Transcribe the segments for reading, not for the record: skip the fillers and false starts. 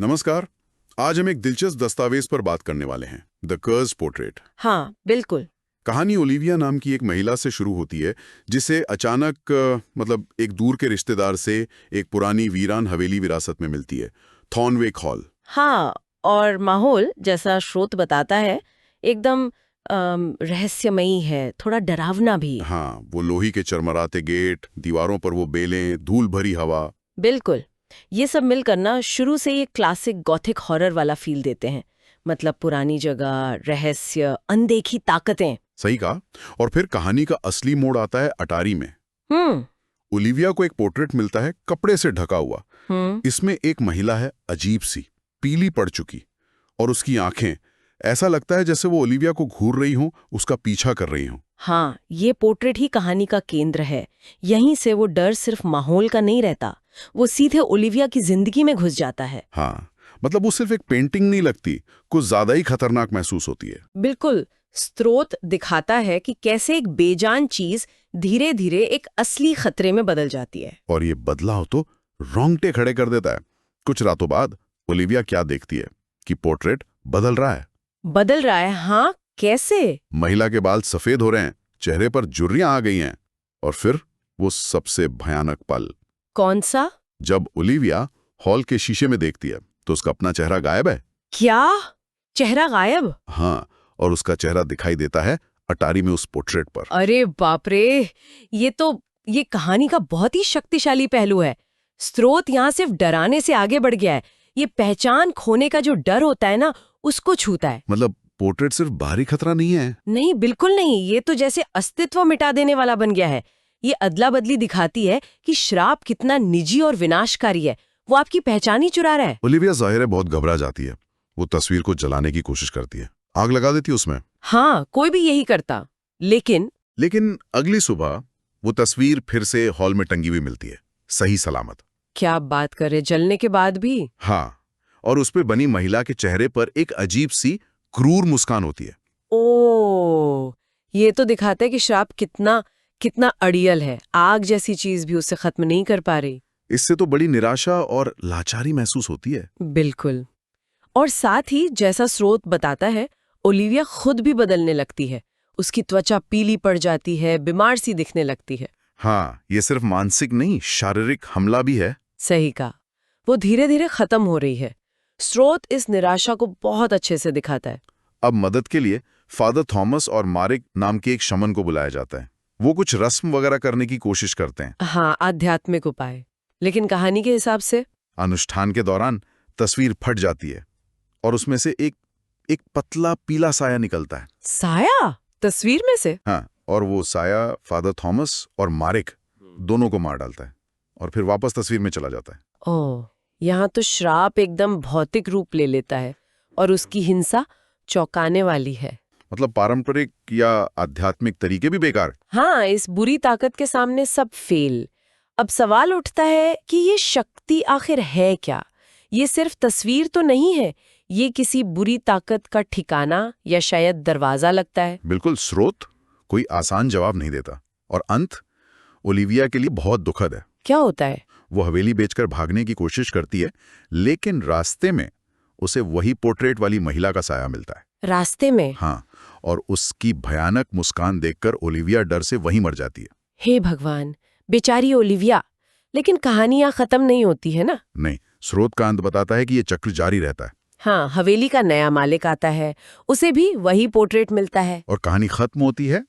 नमस्कार। आज हम एक दिलचस्प दस्तावेज पर बात करने वाले हैं, द कर्ज पोर्ट्रेट। हाँ बिल्कुल। कहानी ओलिविया नाम की एक महिला से शुरू होती है जिसे अचानक एक दूर के रिश्तेदार से एक पुरानी वीरान हवेली विरासत में मिलती है, थॉर्नवेक हॉल। हाँ, और माहौल जैसा स्रोत बताता है एकदम रहस्यमयी है, थोड़ा डरावना भी। हाँ, वो लोही के चरमराते गेट, दीवारों पर वो बेलें, धूल भरी हवा। बिल्कुल, ये सब मिलकर ना शुरू से ये क्लासिक गॉथिक हॉरर वाला फील देते हैं। मतलब पुरानी जगह, रहस्य, अनदेखी ताकतें। सही कहा। और फिर कहानी का असली मोड़ आता है अटारी में। हम्म। ओलिविया को एक पोर्ट्रेट मिलता है, कपड़े से ढका हुआ। इसमें एक महिला है, अजीब सी, पीली पड़ चुकी, और उसकी आंखें, ऐसा लगता है जैसे वो ओलिविया को घूर रही हों, उसका पीछा कर रही हों। हाँ, ये पोर्ट्रेट ही कहानी का केंद्र है। यहीं से वो डर सिर्फ माहौल का नहीं रहता, वो सीधे ओलिविया की जिंदगी में घुस जाता है। हाँ, मतलब वो सिर्फ एक पेंटिंग नहीं लगती, कुछ ज्यादा ही खतरनाक महसूस होती है। बिल्कुल। स्रोत दिखाता है कि कैसे एक बेजान चीज धीरे धीरे एक असली खतरे में बदल जाती है। और ये बदलाव तो रोंगटे खड़े कर देता है। कुछ रातों बाद ओलिविया क्या देखती है कि पोर्ट्रेट बदल रहा है। बदल रहा है? हाँ, कैसे? महिला के बाल सफेद हो रहे हैं, चेहरे पर झुर्रियां आ गई हैं, और फिर वो सबसे भयानक पल। कौन सा? जब ओलिविया हॉल के शीशे में देखती है तो उसका अपना चेहरा गायब है। क्या? चेहरा गायब? हाँ, और उसका चेहरा दिखाई देता है अटारी में उस पोर्ट्रेट पर। अरे बाप रे, ये कहानी का बहुत ही शक्तिशाली पहलू है। स्रोत यहाँ सिर्फ डराने से आगे बढ़ गया है, ये पहचान खोने का जो डर होता है ना, उसको छूता है। मतलब पोर्ट्रेट सिर्फ बाहरी खतरा नहीं है। नहीं, बिल्कुल नहीं। ये तो जैसे अस्तित्व मिटा देने वाला बन गया है। ये अदला बदली दिखाती है कि श्राप कितना निजी और विनाशकारी है। वो आपकी पहचान ही चुरा रहा है। ओलिविया जाहिर है बहुत घबरा जाती है। वो तस्वीर को जलाने की कोशिश करती है, आग लगा देती है उसमें। हाँ, कोई भी यही करता। लेकिन अगली सुबह वो तस्वीर फिर से हॉल में टंगी हुई मिलती है, सही सलामत। क्या बात करे, जलने के बाद भी? हाँ, और उस पे बनी महिला के चेहरे पर एक अजीब सी क्रूर मुस्कान होती है। ओ, ये तो दिखाता है कि श्राप कितना कितना अड़ियल है। आग जैसी चीज भी उसे खत्म नहीं कर पा रही। इससे तो बड़ी निराशा और लाचारी महसूस होती है। बिल्कुल। और साथ ही जैसा स्रोत बताता है, ओलिविया खुद भी बदलने लगती है। उसकी त्वचा पीली पड़ जाती है, बीमार सी दिखने लगती है। हाँ, ये सिर्फ मानसिक नहीं, शारीरिक हमला भी है। सही कहा। वो धीरे धीरे खत्म हो रही है। स्रोत इस निराशा को बहुत अच्छे से दिखाता है। अब मदद के लिए फादर थॉमस और मारिक नाम के एक शमन को बुलाया जाता है। वो कुछ रस्म वगैरह करने की कोशिश करते हैं। हाँ, आध्यात्मिक उपाय। लेकिन कहानी के हिसाब से अनुष्ठान के दौरान तस्वीर फट जाती है और उसमें से एक पतला पीला साया निकलता है। साया? तस्वीर में से? हाँ, और वो साया फादर थॉमस और मारिक दोनों को मार डालता है और फिर वापस तस्वीर में चला जाता है। ओह, यहाँ तो श्राप एकदम भौतिक रूप ले लेता है और उसकी हिंसा चौंकाने वाली है। मतलब पारंपरिक या आध्यात्मिक तरीके भी बेकार। हाँ, इस बुरी ताकत के सामने सब फेल। अब सवाल उठता है कि ये शक्ति आखिर है क्या? ये सिर्फ तस्वीर तो नहीं है, ये किसी बुरी ताकत का ठिकाना या शायद दरवाजा लगता है। बिल्कुल, स्रोत कोई आसान जवाब नहीं देता, और अंत ओलिविया के लिए बहुत दुखद है। क्या होता है? वो हवेली बेचकर भागने की कोशिश करती है, लेकिन रास्ते में उसे वही पोर्ट्रेट वाली महिला का साया मिलता है। रास्ते में? हाँ, और उसकी भयानक मुस्कान देखकर ओलिविया डर से वहीं मर जाती है। हे भगवान, बेचारी ओलिविया। लेकिन कहानियां खत्म नहीं होती है ना? नहीं, स्रोत का अंत बताता है कि ये चक्र जारी रहता है। हाँ, हवेली का नया मालिक आता है, उसे भी वही पोर्ट्रेट मिलता है। और कहानी खत्म होती है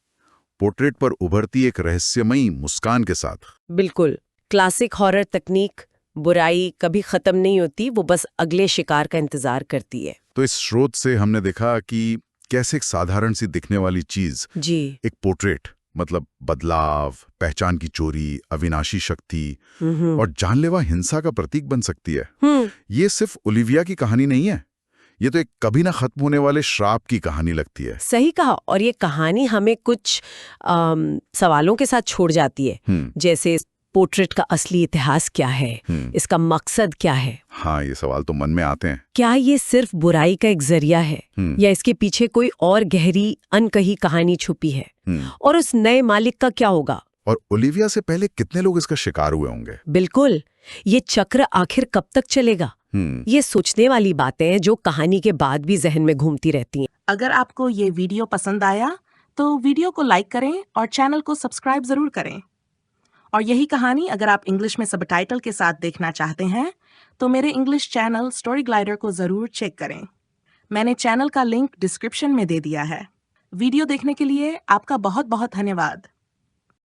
पोर्ट्रेट पर उभरती एक रहस्यमयी मुस्कान के साथ। बिल्कुल, क्लासिक हॉरर तकनीक। बुराई कभी खत्म नहीं होती, वो बस अगले शिकार का इंतजार करती है। तो इस स्रोत से हमने देखा कि कैसे एक साधारण सी दिखने वाली चीज, जी, एक पोर्ट्रेट, मतलब बदलाव, पहचान की चोरी, अविनाशी शक्ति और जानलेवा हिंसा का प्रतीक बन सकती है। ये सिर्फ ओलिविया की कहानी नहीं है, ये तो एक कभी ना खत्म होने वाले श्राप की कहानी लगती है। सही कहा। और ये कहानी हमें कुछ सवालों के साथ छोड़ जाती है, जैसे पोर्ट्रेट का असली इतिहास क्या है, इसका मकसद क्या है। हाँ, ये सवाल तो मन में आते हैं। क्या ये सिर्फ बुराई का एक जरिया है, या इसके पीछे कोई और गहरी अनकही कहानी छुपी है? और उस नए मालिक का क्या होगा? और ओलिविया से पहले कितने लोग इसका शिकार हुए होंगे? बिल्कुल, ये चक्र आखिर कब तक चलेगा? ये सोचने वाली बातें हैं जो कहानी के बाद भी जहन में घूमती रहती हैं। अगर आपको ये वीडियो पसंद आया तो वीडियो को लाइक करें और चैनल को सब्सक्राइब जरूर करें। और यही कहानी अगर आप इंग्लिश में सबटाइटल के साथ देखना चाहते हैं तो मेरे इंग्लिश चैनल स्टोरी ग्लाइडर को जरूर चेक करें। मैंने चैनल का लिंक डिस्क्रिप्शन में दे दिया है। वीडियो देखने के लिए आपका बहुत बहुत धन्यवाद।